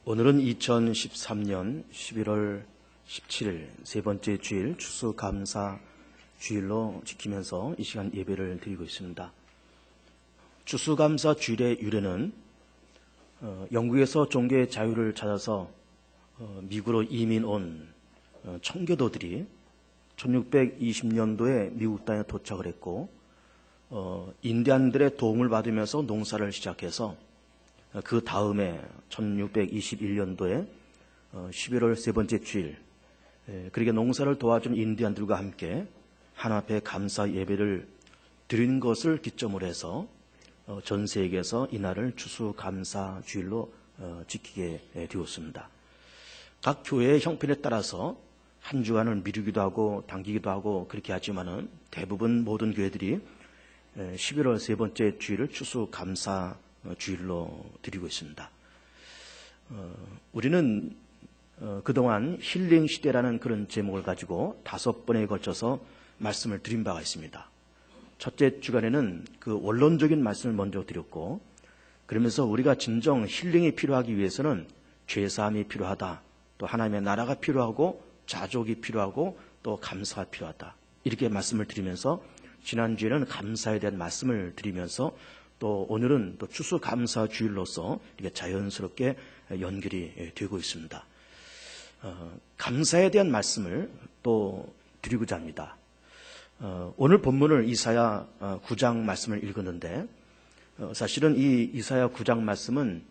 오늘은 2013년 11월 17일 세 번째 주일 추수감사 주일로 지키면서 이 시간 예배를 드리고 있습니다. 추수감사 주일의 유래는 영국에서 종교의 자유를 찾아서 미국으로 이민 온 청교도들이 1620년도에 미국 땅에 도착을 했고 인디안들의 도움을 받으면서 농사를 시작해서 그 다음에 1621년도에 11월 세 번째 주일 그렇게 농사를 도와준 인디안들과 함께 하나님 앞에 감사 예배를 드리는 것을 기점으로 해서 전 세계에서 이날을 추수감사 주일로 지키게 되었습니다. 각 교회의 형편에 따라서 한 주간을 미루기도 하고 당기기도 하고 그렇게 하지만은 대부분 모든 교회들이 11월 세 번째 주일을 추수감사 주일로 드리고 있습니다. 우리는 그동안 힐링 시대라는 그런 제목을 가지고 5번에 걸쳐서 말씀을 드린 바가 있습니다. 첫째 주간에는 그 원론적인 말씀을 먼저 드렸고, 그러면서 우리가 진정 힐링이 필요하기 위해서는 죄사함이 필요하다, 또 하나님의 나라가 필요하고 자족이 필요하고 또 감사가 필요하다, 이렇게 말씀을 드리면서 지난주에는 감사에 대한 말씀을 드리면서 또 오늘은 또 추수감사 주일로서 이렇게 자연스럽게 연결이 되고 있습니다. 감사에 대한 말씀을 또 드리고자 합니다. 오늘 본문을 이사야 9장 말씀을 읽었는데 사실은 이 이사야 9장 말씀은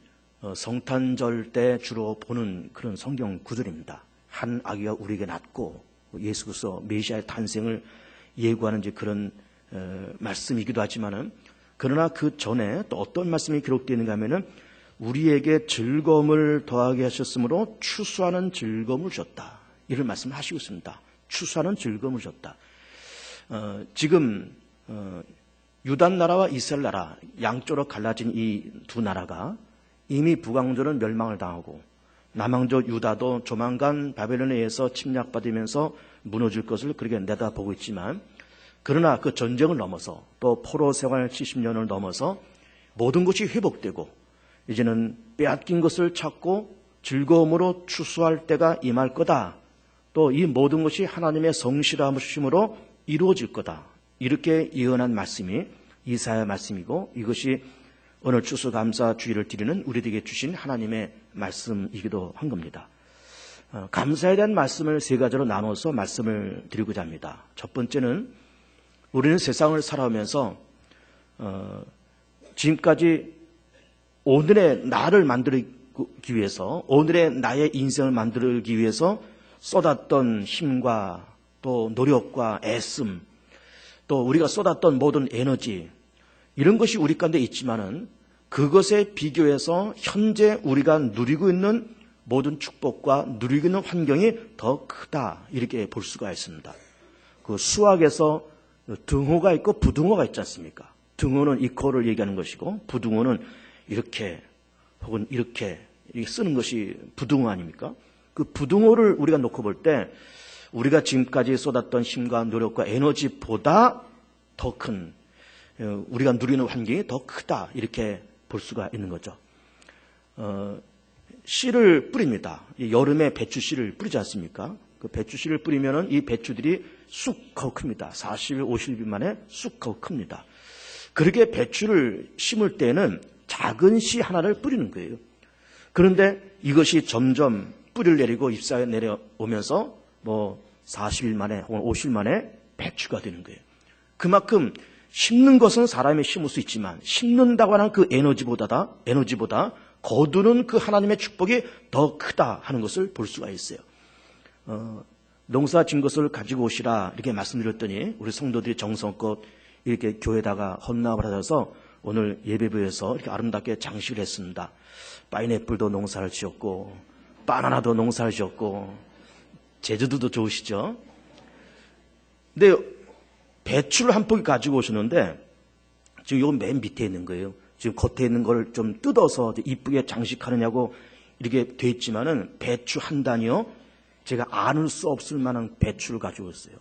성탄절 때 주로 보는 그런 성경 구절입니다. 한 아기가 우리에게 낳고 예수 그리스도 메시아의 탄생을 예고하는 이제 그런 말씀이기도 하지만은, 그러나 그 전에 또 어떤 말씀이 기록되어 있는가 하면은 우리에게 즐거움을 더하게 하셨으므로 추수하는 즐거움을 줬다, 이런 말씀을 하시고 있습니다. 추수하는 즐거움을 줬다. 지금 유다 나라와 이스라엘 나라 양쪽으로 갈라진 이 두 나라가 이미 북왕조는 멸망을 당하고 남왕조 유다도 조만간 바벨론에 의해서 침략받으면서 무너질 것을 그렇게 내다보고 있지만, 그러나 그 전쟁을 넘어서 또 포로 생활 70년을 넘어서 모든 것이 회복되고 이제는 빼앗긴 것을 찾고 즐거움으로 추수할 때가 임할 거다, 또 이 모든 것이 하나님의 성실하심으로 이루어질 거다, 이렇게 예언한 말씀이 이사야 말씀이고, 이것이 오늘 추수감사 주일을 드리는 우리에게 주신 하나님의 말씀이기도 한 겁니다. 감사에 대한 말씀을 세 가지로 나눠서 말씀을 드리고자 합니다. 첫 번째는 우리는 세상을 살아오면서 지금까지 오늘의 나를 만들기 위해서, 오늘의 나의 인생을 만들기 위해서 쏟았던 힘과 또 노력과 애씀, 또 우리가 쏟았던 모든 에너지, 이런 것이 우리 가운데 있지만은 그것에 비교해서 현재 우리가 누리고 있는 모든 축복과 누리고 있는 환경이 더 크다, 이렇게 볼 수가 있습니다. 그 수학에서 등호가 있고 부등호가 있지 않습니까? 등호는 이코를 얘기하는 것이고 부등호는 이렇게 혹은 이렇게 쓰는 것이 부등호 아닙니까? 그 부등호를 우리가 놓고 볼 때 우리가 지금까지 쏟았던 힘과 노력과 에너지보다 더 큰, 우리가 누리는 환경이 더 크다, 이렇게 볼 수가 있는 거죠. 씨를 뿌립니다. 여름에 배추 씨를 뿌리지 않습니까? 그 배추 씨를 뿌리면은 이 배추들이 쑥 하고 큽니다. 40일, 50일 만에 쑥 하고 큽니다. 그렇게 배추를 심을 때는 작은 씨 하나를 뿌리는 거예요. 그런데 이것이 점점 뿌리를 내리고 잎사에 내려오면서 40일 만에 혹은 50일 만에 배추가 되는 거예요. 그만큼 심는 것은 사람이 심을 수 있지만 심는다고 하는 그 에너지보다 거두는 그 하나님의 축복이 더 크다 하는 것을 볼 수가 있어요. 농사 진 것을 가지고 오시라, 이렇게 말씀드렸더니 우리 성도들이 정성껏 이렇게 교회에다가 헌납을 하셔서 오늘 예배부에서 이렇게 아름답게 장식을 했습니다. 파인애플도 농사를 지었고 바나나도 농사를 지었고 제주도도 좋으시죠? 근데 배추를 한 포기 가지고 오셨는데 지금 이건 맨 밑에 있는 거예요. 지금 겉에 있는 걸 좀 뜯어서 이쁘게 장식하느냐고 이렇게 돼 있지만은 배추 한 단이요, 제가 안을 수 없을 만한 배추를 가지고 왔어요.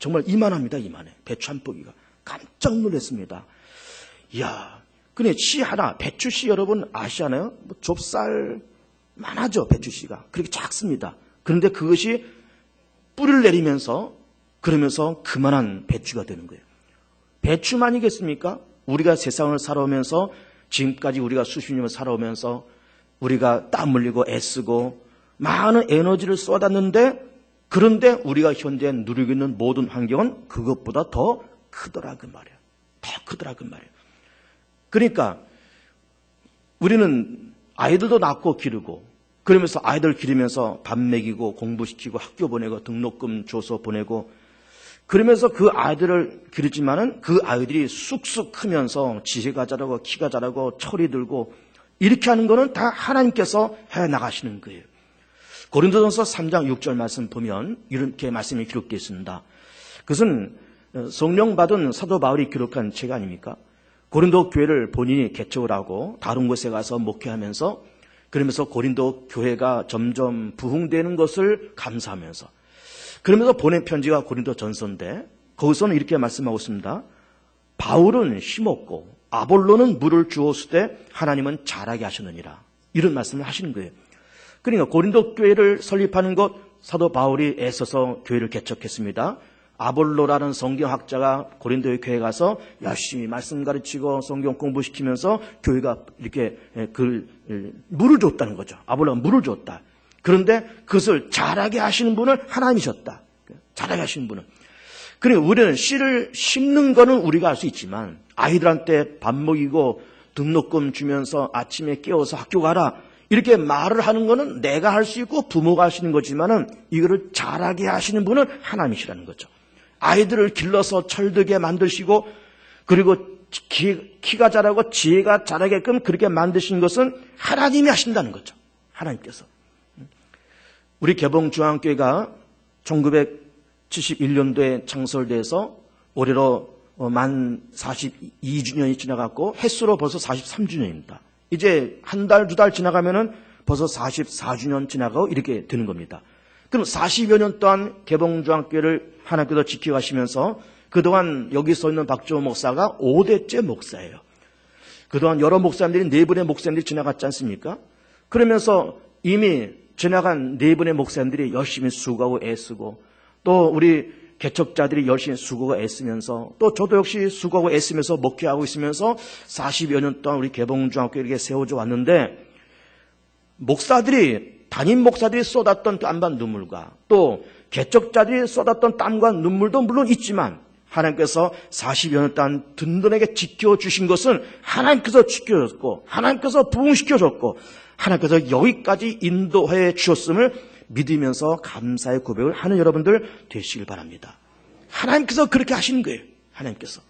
정말 이만합니다. 이만해. 배추 한 포기가. 깜짝 놀랐습니다. 이야, 근데 씨 하나, 배추씨 여러분 아시잖아요? 좁쌀 많아져, 배추씨가. 그렇게 작습니다. 그런데 그것이 뿌리를 내리면서 그러면서 그만한 배추가 되는 거예요. 배추만이겠습니까? 우리가 세상을 살아오면서 지금까지 우리가 수십 년을 살아오면서 우리가 땀 흘리고 애쓰고 많은 에너지를 쏟았는데 그런데 우리가 현재 누리고 있는 모든 환경은 그것보다 더 크더라 그 말이에요. 더 크더라 그 말이에요. 그러니까 우리는 아이들도 낳고 기르고 그러면서 아이들 기르면서 밥 먹이고 공부시키고 학교 보내고 등록금 줘서 보내고 그러면서 그 아이들을 기르지만은 그 아이들이 쑥쑥 크면서 지혜가 자라고 키가 자라고 철이 들고 이렇게 하는 거는 다 하나님께서 해 나가시는 거예요. 고린도전서 3장 6절 말씀 보면 이렇게 말씀이 기록되어 있습니다. 그것은 성령 받은 사도 바울이 기록한 책 아닙니까? 고린도 교회를 본인이 개척을 하고 다른 곳에 가서 목회하면서 그러면서 고린도 교회가 점점 부흥되는 것을 감사하면서 그러면서 보낸 편지가 고린도 전서인데 거기서는 이렇게 말씀하고 있습니다. 바울은 심었고 아볼로는 물을 주었을 때 하나님은 자라게 하셨느니라. 이런 말씀을 하시는 거예요. 그러니까 고린도 교회를 설립하는 것 사도 바울이 애써서 교회를 개척했습니다. 아볼로라는 성경학자가 고린도의 교회에 가서 열심히 말씀 가르치고 성경 공부시키면서 교회가 이렇게 물을 줬다는 거죠. 아볼로가 물을 줬다. 그런데 그것을 자라게 하시는 분은 하나님이셨다. 자라게 하시는 분은. 그러니까 우리는 씨를 심는 거는 우리가 할 수 있지만 아이들한테 밥 먹이고 등록금 주면서 아침에 깨워서 학교 가라. 이렇게 말을 하는 거는 내가 할 수 있고 부모가 하시는 거지만은 이거를 자라게 하시는 분은 하나님이시라는 거죠. 아이들을 길러서 철들게 만드시고 그리고 키가 자라고 지혜가 자라게끔 그렇게 만드신 것은 하나님이 하신다는 거죠. 하나님께서. 우리 개봉중앙교회가 1971년도에 창설돼서 올해로 만 42주년이 지나갔고 횟수로 벌써 43주년입니다. 이제 한 달, 두 달 지나가면은 벌써 44주년 지나가고 이렇게 되는 겁니다. 그럼 40여 년 동안 개봉중앙교회를 하나님께서 지켜가시면서 그동안 여기 서 있는 박주호 목사가 5대째 목사예요. 그동안 여러 목사님들이 네 분의 목사님들이 지나갔지 않습니까? 그러면서 이미 지나간 네 분의 목사님들이 열심히 수고하고 애쓰고 또 우리 개척자들이 열심히 수고하고 애쓰면서 또 저도 역시 수고하고 애쓰면서 목회하고 있으면서 40여 년 동안 우리 개봉중앙교회 이렇게 세워져 왔는데 담임 목사들이 쏟았던 땀과 눈물과 또 개척자들이 쏟았던 땀과 눈물도 물론 있지만 하나님께서 40여 년 동안 든든하게 지켜주신 것은 하나님께서 지켜줬고 하나님께서 부흥시켜줬고 하나님께서 여기까지 인도해 주셨음을 믿으면서 감사의 고백을 하는 여러분들 되시길 바랍니다. 하나님께서 그렇게 하시는 거예요. 하나님께서.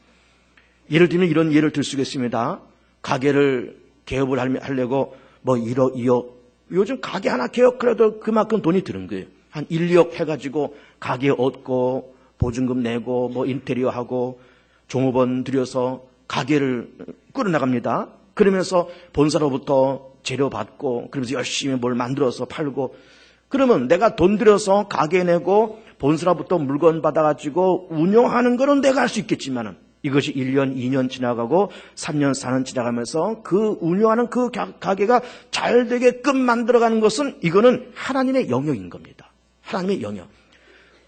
예를 들면 이런 예를 들 수 있겠습니다. 가게를 개업을 하려고 뭐 1억, 2억 요즘 가게 하나 개업해도 그만큼 돈이 드는 거예요. 한 1, 2억 해가지고 가게 얻고 보증금 내고 뭐 인테리어 하고 종업원 들여서 가게를 끌어나갑니다. 그러면서 본사로부터 재료 받고 그러면서 열심히 뭘 만들어서 팔고 그러면 내가 돈 들여서 가게 내고 본사로부터 물건 받아가지고 운영하는 거는 내가 할 수 있겠지만은 이것이 1년, 2년 지나가고 3년, 4년 지나가면서 그 운영하는 그 가게가 잘 되게끔 만들어가는 것은 이거는 하나님의 영역인 겁니다. 하나님의 영역.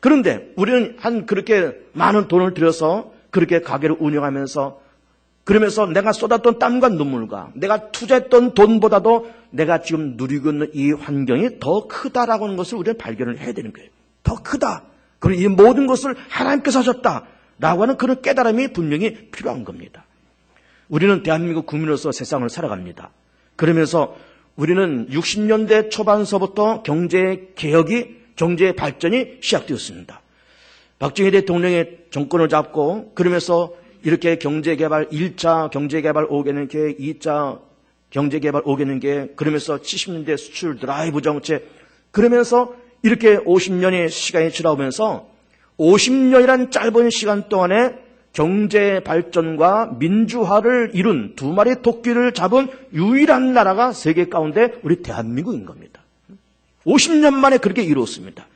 그런데 우리는 그렇게 많은 돈을 들여서 그렇게 가게를 운영하면서 그러면서 내가 쏟았던 땀과 눈물과 내가 투자했던 돈보다도 내가 지금 누리고 있는 이 환경이 더 크다라고 하는 것을 우리는 발견을 해야 되는 거예요. 더 크다. 그리고 이 모든 것을 하나님께서 하셨다라고 하는 그런 깨달음이 분명히 필요한 겁니다. 우리는 대한민국 국민으로서 세상을 살아갑니다. 그러면서 우리는 60년대 초반서부터 경제 발전이 시작되었습니다. 박정희 대통령의 정권을 잡고 그러면서 이렇게 경제개발 1차 경제개발 5개년 계획, 2차 경제개발 5개년 계획, 그러면서 70년대 수출 드라이브 정책, 그러면서 이렇게 50년의 시간이 지나오면서 50년이란 짧은 시간 동안에 경제 발전과 민주화를 이룬 두 마리 토끼를 잡은 유일한 나라가 세계 가운데 우리 대한민국인 겁니다. 50년 만에 그렇게 이루었습니다.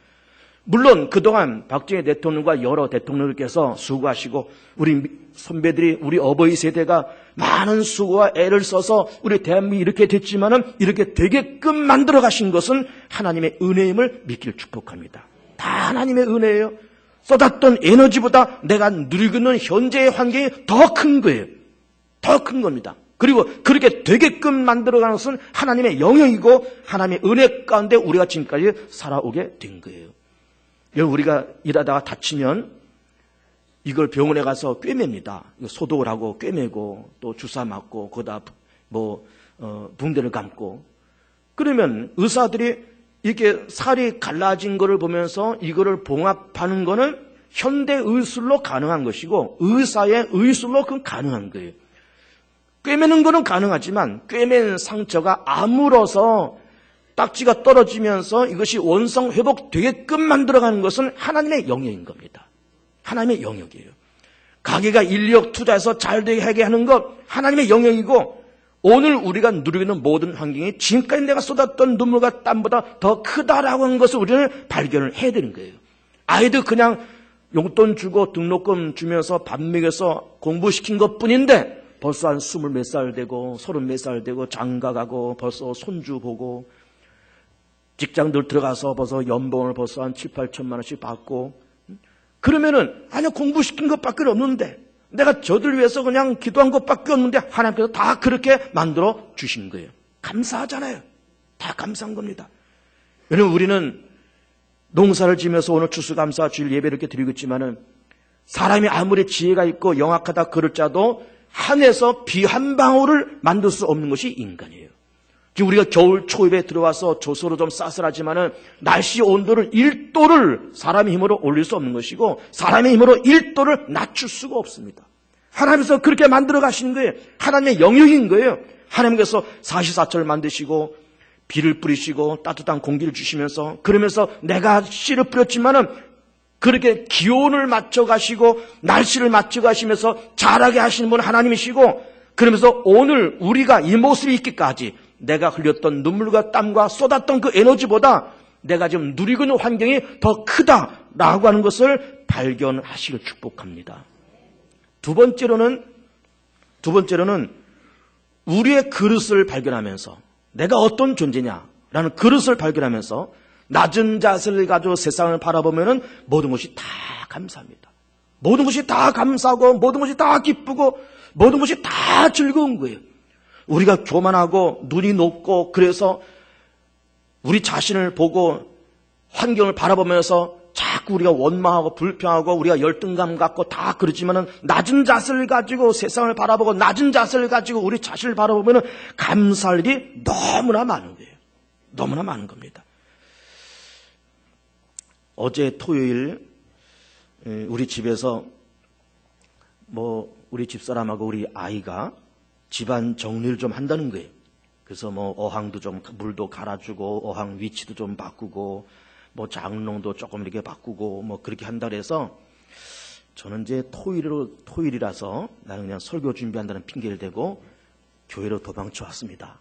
물론 그동안 박정희 대통령과 여러 대통령들께서 수고하시고 우리 선배들이 우리 어버이 세대가 많은 수고와 애를 써서 우리 대한민국이 이렇게 됐지만은 이렇게 되게끔 만들어 가신 것은 하나님의 은혜임을 믿기를 축복합니다. 다 하나님의 은혜예요. 쏟았던 에너지보다 내가 누리고 있는 현재의 환경이 더 큰 거예요. 더 큰 겁니다. 그리고 그렇게 되게끔 만들어가는 것은 하나님의 영역이고 하나님의 은혜 가운데 우리가 지금까지 살아오게 된 거예요. 여러분, 우리가 일하다가 다치면 이걸 병원에 가서 꿰맵니다. 소독을 하고 꿰매고 또 주사 맞고 거기다 붕대를 감고, 그러면 의사들이 이렇게 살이 갈라진 거를 보면서 이거를 봉합하는 거는 현대 의술로 가능한 것이고 의사의 의술로 그건 가능한 거예요. 꿰매는 거는 가능하지만 꿰맨 상처가 아물어서 딱지가 떨어지면서 이것이 원성 회복되게끔 만들어가는 것은 하나님의 영역인 겁니다. 하나님의 영역이에요. 가게가 인력 투자해서 잘 되게 하게 하는 것 하나님의 영역이고, 오늘 우리가 누리고 있는 모든 환경이 지금까지 내가 쏟았던 눈물과 땀보다 더 크다라고 하는 것을 우리는 발견을 해야 되는 거예요. 아이들 그냥 용돈 주고 등록금 주면서 밥 먹여서 공부시킨 것뿐인데 벌써 한 20 몇 살 되고 30 몇 살 되고 장가 가고 벌써 손주 보고 직장들 들어가서 벌써 연봉을 벌써 한 7, 8천만 원씩 받고, 그러면은 아니야 공부시킨 것밖에 없는데 내가 저들 위해서 그냥 기도한 것밖에 없는데 하나님께서 다 그렇게 만들어 주신 거예요. 감사하잖아요. 다 감사한 겁니다. 여러분, 우리는 농사를 지면서 오늘 추수감사 주일 예배 이렇게 드리고 있지만은 사람이 아무리 지혜가 있고 영악하다 그럴자도 하늘에서 비 한 방울을 만들 수 없는 것이 인간이에요. 지금 우리가 겨울 초입에 들어와서 조서로 좀 쌀쌀하지만은 날씨 온도를 1도를 사람의 힘으로 올릴 수 없는 것이고 사람의 힘으로 1도를 낮출 수가 없습니다. 하나님께서 그렇게 만들어 가시는 거예요. 하나님의 영역인 거예요. 하나님께서 사시사철을 만드시고 비를 뿌리시고 따뜻한 공기를 주시면서, 그러면서 내가 씨를 뿌렸지만은 그렇게 기온을 맞춰 가시고 날씨를 맞춰 가시면서 자라게 하시는 분은 하나님이시고, 그러면서 오늘 우리가 이 모습이 있기까지 내가 흘렸던 눈물과 땀과 쏟았던 그 에너지보다 내가 지금 누리고 있는 환경이 더 크다라고 하는 것을 발견하시길 축복합니다. 두 번째로는 우리의 그릇을 발견하면서 내가 어떤 존재냐라는 그릇을 발견하면서 낮은 자세를 가지고 세상을 바라보면은 모든 것이 다 감사합니다. 모든 것이 다 감사하고 모든 것이 다 기쁘고 모든 것이 다 즐거운 거예요. 우리가 교만하고 눈이 높고 그래서 우리 자신을 보고 환경을 바라보면서 자꾸 우리가 원망하고 불평하고 우리가 열등감 갖고 다 그러지만은 낮은 자세를 가지고 세상을 바라보고 낮은 자세를 가지고 우리 자신을 바라보면은 감사할 일이 너무나 많은 거예요. 너무나 많은 겁니다. 어제 토요일 우리 집에서 우리 집사람하고 우리 아이가 집안 정리를 좀 한다는 거예요. 그래서 어항도 좀 물도 갈아주고 어항 위치도 좀 바꾸고 장롱도 조금 이렇게 바꾸고 그렇게 한다 그래서 저는 이제 토요일이라서 나는 그냥 설교 준비한다는 핑계를 대고 교회로 도망쳐 왔습니다.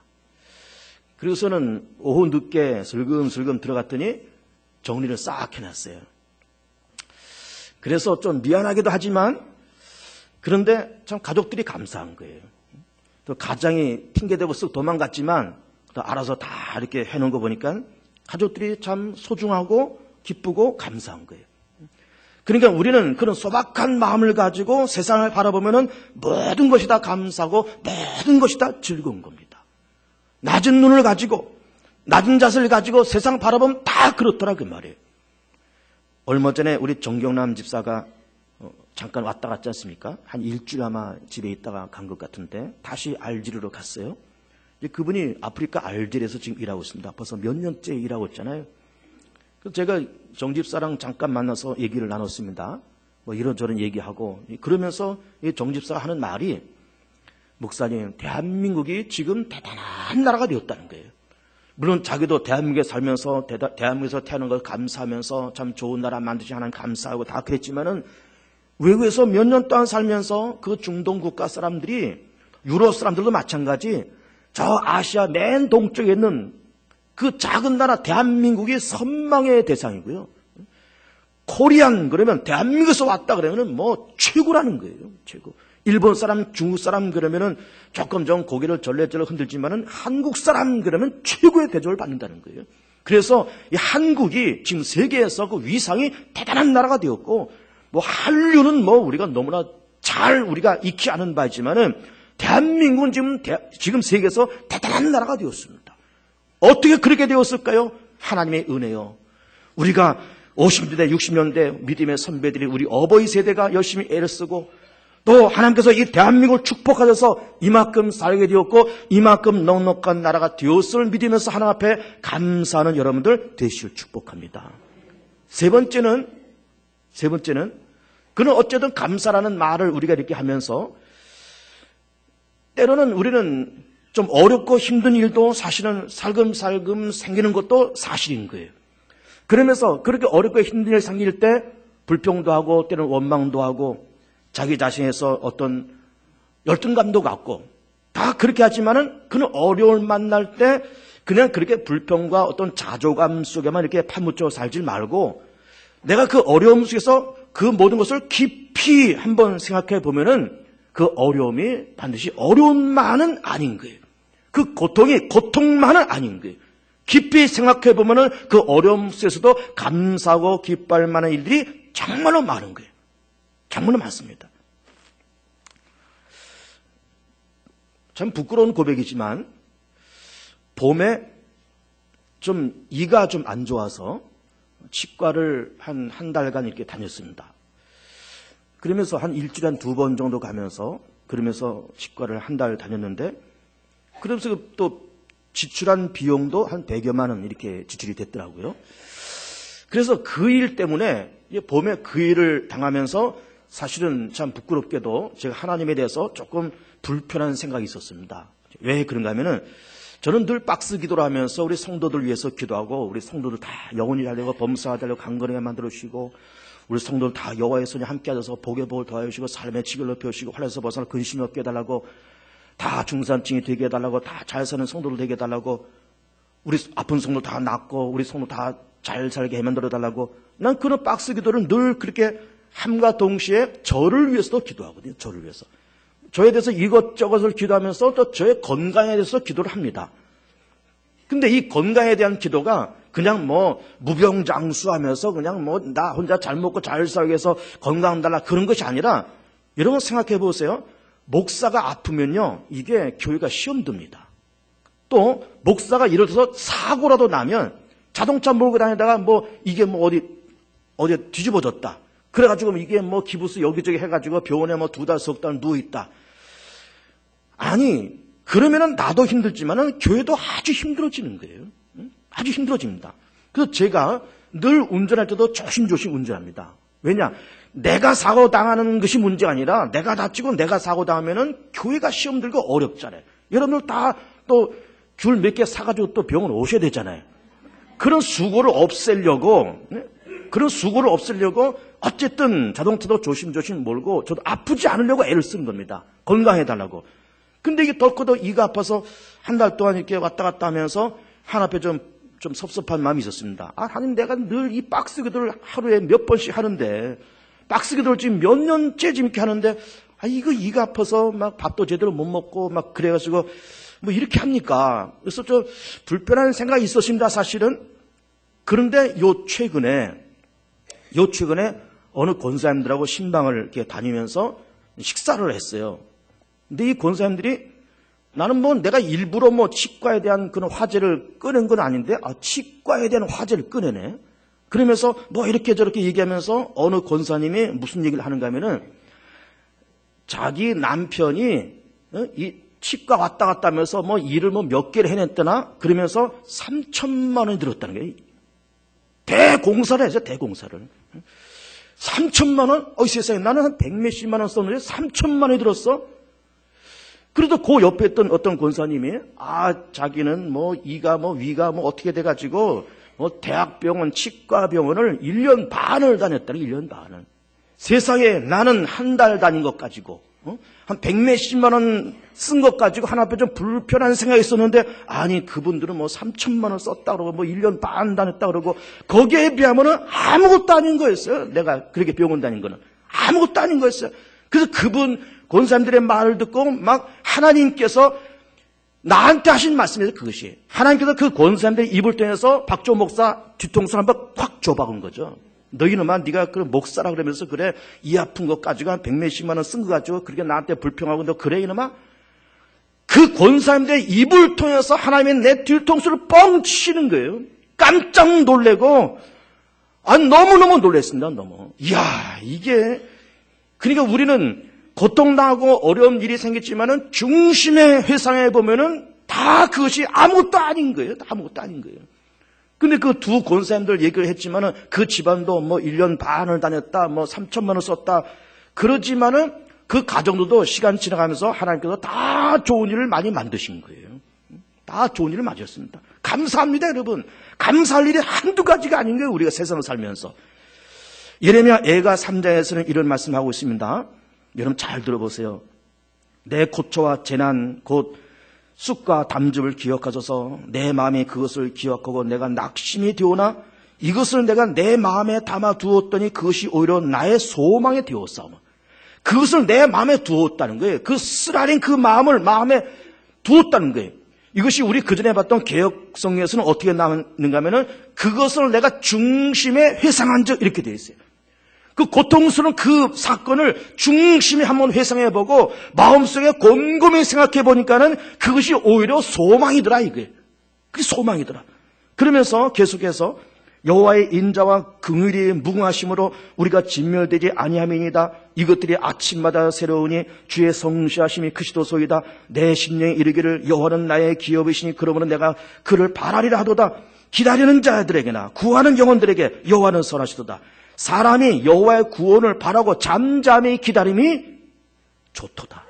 그래서는 오후 늦게 슬금슬금 들어갔더니 정리를 싹 해놨어요. 그래서 좀 미안하기도 하지만 그런데 참 가족들이 감사한 거예요. 또 가장이 핑계대고 쓱 도망갔지만 또 알아서 다 이렇게 해놓은 거 보니까 가족들이 참 소중하고 기쁘고 감사한 거예요. 그러니까 우리는 그런 소박한 마음을 가지고 세상을 바라보면은 모든 것이 다 감사하고 모든 것이 다 즐거운 겁니다. 낮은 눈을 가지고 낮은 자세를 가지고 세상 바라보면 다 그렇더라 그 말이에요. 얼마 전에 우리 정경남 집사가 잠깐 왔다 갔지 않습니까? 한 일주일 아마 집에 있다가 간 것 같은데 다시 알제리로 갔어요. 이제 그분이 아프리카 알제리에서 지금 일하고 있습니다. 벌써 몇 년째 일하고 있잖아요. 그래서 제가 정 집사랑 잠깐 만나서 얘기를 나눴습니다. 이런저런 얘기하고 그러면서 정 집사가 하는 말이, 목사님, 대한민국이 지금 대단한 나라가 되었다는 거예요. 물론 자기도 대한민국에 살면서 대한민국에서 태어난 걸 감사하면서 참 좋은 나라 만드신 하나님 감사하고 다 그랬지만은 외국에서 몇 년 동안 살면서 그 중동 국가 사람들이, 유럽 사람들도 마찬가지, 저 아시아 맨 동쪽에 있는 그 작은 나라 대한민국이 선망의 대상이고요. 코리안 그러면 대한민국에서 왔다 그러면은 뭐 최고라는 거예요. 최고. 일본 사람, 중국 사람 그러면은 조금 좀 고개를 절레절레 흔들지만은 한국 사람 그러면 최고의 대접을 받는다는 거예요. 그래서 이 한국이 지금 세계에서 그 위상이 대단한 나라가 되었고, 뭐 한류는 뭐 우리가 너무나 잘 우리가 익히 아는 바이지만은 대한민국은 지금 세계에서 대단한 나라가 되었습니다. 어떻게 그렇게 되었을까요? 하나님의 은혜요. 우리가 50년대, 60년대 믿음의 선배들이 우리 어버이 세대가 열심히 애를 쓰고 또 하나님께서 이 대한민국을 축복하셔서 이만큼 살게 되었고 이만큼 넉넉한 나라가 되었을 믿으면서 하나님 앞에 감사하는 여러분들 되시길 축복합니다. 세 번째는 그는 어쨌든 감사라는 말을 우리가 이렇게 하면서 때로는 우리는 좀 어렵고 힘든 일도 사실은 살금살금 생기는 것도 사실인 거예요. 그러면서 그렇게 어렵고 힘든 일 생길 때 불평도 하고 때로는 원망도 하고 자기 자신에서 어떤 열등감도 갖고 다 그렇게 하지만은 그는 어려움을 만날 때 그냥 그렇게 불평과 어떤 자조감 속에만 이렇게 파묻혀 살지 말고 내가 그 어려움 속에서 그 모든 것을 깊이 한번 생각해 보면은 그 어려움이 반드시 어려움만은 아닌 거예요. 그 고통이 고통만은 아닌 거예요. 깊이 생각해 보면은 그 어려움 속에서도 감사하고 기뻐할 만한 일들이 정말로 많은 거예요. 정말로 많습니다. 참 부끄러운 고백이지만 봄에 좀 이가 좀 안 좋아서 치과를 한 달간 이렇게 다녔습니다. 그러면서 한 일주일에 한 2번 정도 가면서 그러면서 치과를 한 달 다녔는데 그러면서 또 지출한 비용도 한 100여만 원 이렇게 지출이 됐더라고요. 그래서 그 일 때문에 봄에 그 일을 당하면서 사실은 참 부끄럽게도 제가 하나님에 대해서 조금 불편한 생각이 있었습니다. 왜 그런가 하면은 저는 늘 박스 기도를 하면서 우리 성도들 위해서 기도하고 우리 성도들 다 영원히 살려고 범사가 되려고 강건하게 만들어주시고 우리 성도들 다 여호와의 손에 함께 하셔서 복의 복을 더하시고 삶의 질을 높여주시고 환난에서 벗어나 근심이 없게 해달라고 다 중산층이 되게 해달라고 다 잘 사는 성도들 되게 해달라고 우리 아픈 성도 다 낫고 우리 성도 다 잘 살게 만들어달라고 난 그런 박스 기도를 늘 그렇게 함과 동시에 저를 위해서도 기도하거든요. 저를 위해서. 저에 대해서 이것저것을 기도하면서 또 저의 건강에 대해서 기도를 합니다. 근데 이 건강에 대한 기도가 그냥 뭐 무병장수하면서 그냥 뭐 나 혼자 잘 먹고 잘 살기 위해서 건강 달라 그런 것이 아니라 여러분 생각해 보세요. 목사가 아프면요. 이게 교회가 시험 듭니다. 또 목사가 예를 들어서 사고라도 나면 자동차 몰고 다니다가 뭐 이게 뭐 어디 뒤집어졌다. 그래가지고 이게 뭐 기부스 여기저기 해가지고 병원에 뭐 2달, 3달 누워있다. 아니, 그러면은 나도 힘들지만은 교회도 아주 힘들어지는 거예요. 아주 힘들어집니다. 그래서 제가 늘 운전할 때도 조심조심 운전합니다. 왜냐? 내가 사고 당하는 것이 문제가 아니라 내가 다치고 내가 사고 당하면은 교회가 시험 들고 어렵잖아요. 여러분들 다 또 줄 몇 개 사가지고 또 병원 오셔야 되잖아요. 그런 수고를 없애려고 어쨌든 자동차도 조심조심 몰고 저도 아프지 않으려고 애를 쓰는 겁니다. 건강해달라고. 근데 이게 덜커도 이가 아파서 한 달 동안 이렇게 왔다 갔다 하면서 하나 앞에 좀 섭섭한 마음이 있었습니다. 하나님 내가 늘 이 박스 기도를 하루에 몇 번씩 하는데 박스 기도를 지금 몇 년째 지금 이렇게 하는데 이거 이가 아파서 막 밥도 제대로 못 먹고 막 그래가지고 뭐 이렇게 합니까? 그래서 좀 불편한 생각이 있었습니다. 사실은. 그런데 요 최근에 어느 권사님들하고 신방을 이렇게 다니면서 식사를 했어요. 근데 이 권사님들이 나는 뭐 내가 일부러 뭐 치과에 대한 그런 화제를 꺼낸 건 아닌데 치과에 대한 화제를 꺼내네. 그러면서 뭐 이렇게 저렇게 얘기하면서 어느 권사님이 무슨 얘기를 하는가 하면은 자기 남편이 이 치과 왔다 갔다 하면서 뭐 일을 뭐 몇 개를 해냈더나 그러면서 3천만 원이 들었다는 거예요. 대공사를 했어요. 대공사를. 3천만 원? 세상에 나는 한 100몇십만 원 썼는데 3천만 원이 들었어? 그래도 그 옆에 있던 어떤 권사님이 자기는 뭐 이가 뭐 위가 뭐 어떻게 돼가지고 뭐 대학병원 치과병원을 1년 반을 다녔다는 1년 반을. 세상에 나는 한 달 다닌 것 가지고 한 100몇십만 원 쓴 것 가지고 하나님께 좀 불편한 생각이 있었는데, 아니 그분들은 뭐 3천만 원 썼다 그러고 뭐 1년 반 다녔다 그러고 거기에 비하면은 아무것도 아닌 거였어요. 내가 그렇게 병원 다닌 거는 아무것도 아닌 거였어요. 그래서 그분 권사님들의 말을 듣고 막 하나님께서 나한테 하신 말씀이에요. 그것이 하나님께서 그 권사님들의 입을 통해서 박조 목사 뒤통수를 한번 확 줘박은 거죠. 너희는만 네가 그 목사라 그러면서 그래 이 아픈 것 가지고 한 100몇십만 원 쓴 거 가지고 그렇게 나한테 불평하고 너 그래 이놈아? 그 권사님들의 입을 통해서 하나님의 내 뒤통수를 뻥 치시는 거예요. 깜짝 놀래고 너무너무 놀랐습니다. 너무. 이야 이게 그러니까 우리는 고통당하고 어려운 일이 생겼지만은 중심의 회상에 보면은 다 그것이 아무것도 아닌 거예요. 다 아무것도 아닌 거예요. 근데 그 두 권사님들 얘기를 했지만은 그 집안도 뭐 1년 반을 다녔다, 뭐 3천만 원 썼다. 그러지만은 그 가정들도 시간 지나가면서 하나님께서 다 좋은 일을 많이 만드신 거예요. 다 좋은 일을 만드셨습니다. 감사합니다, 여러분. 감사할 일이 한두 가지가 아닌 거예요. 우리가 세상을 살면서. 예레미야 애가 3장에서는 이런 말씀하고 있습니다. 여러분 잘 들어보세요. 내 고초와 재난 곧 쑥과 담즙을 기억하소서. 내 마음이 그것을 기억하고 내가 낙심이 되오나 이것을 내가 내 마음에 담아 두었더니 그것이 오히려 나의 소망이 되었사오며. 그것을 내 마음에 두었다는 거예요. 그 쓰라린 그 마음을 마음에 두었다는 거예요. 이것이 우리 그전에 봤던 개혁성경에서는 어떻게 나오는가 하면은 그것을 내가 중심에 회상한 적 이렇게 되어 있어요. 그 고통스러운 그 사건을 중심에 한번 회상해보고 마음속에 곰곰이 생각해보니까는 그것이 오히려 소망이더라 이게. 그게 소망이더라. 그러면서 계속해서 여호와의 인자와 긍휼이 무궁하심으로 우리가 진멸되지 아니함이니이다. 이것들이 아침마다 새로우니 주의 성시하심이 크시도소이다. 내 심령에 이르기를 여호와는 나의 기업이시니 그러므로 내가 그를 바라리라 하도다. 기다리는 자들에게나 구하는 영혼들에게 여호와는 선하시도다. 사람이 여호와의 구원을 바라고 잠잠히 기다림이 좋도다.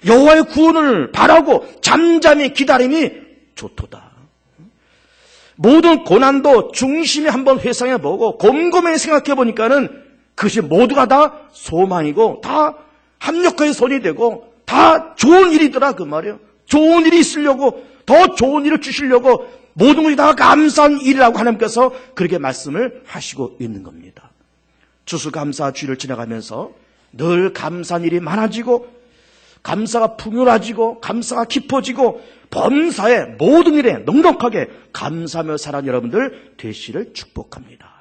여호와의 구원을 바라고 잠잠히 기다림이 좋도다. 모든 고난도 중심에 한번 회상해보고 곰곰이 생각해보니까는 그것이 모두가 다 소망이고 다 합력하여 손이 되고 다 좋은 일이더라 그 말이에요. 좋은 일이 있으려고 더 좋은 일을 주시려고 모든 것이 다 감사한 일이라고 하나님께서 그렇게 말씀을 하시고 있는 겁니다. 추수감사 주일을 지나가면서 늘 감사한 일이 많아지고 감사가 풍요로워지고 감사가 깊어지고 범사의 모든 일에 넉넉하게 감사하며 살아가는 여러분들 되시를 축복합니다.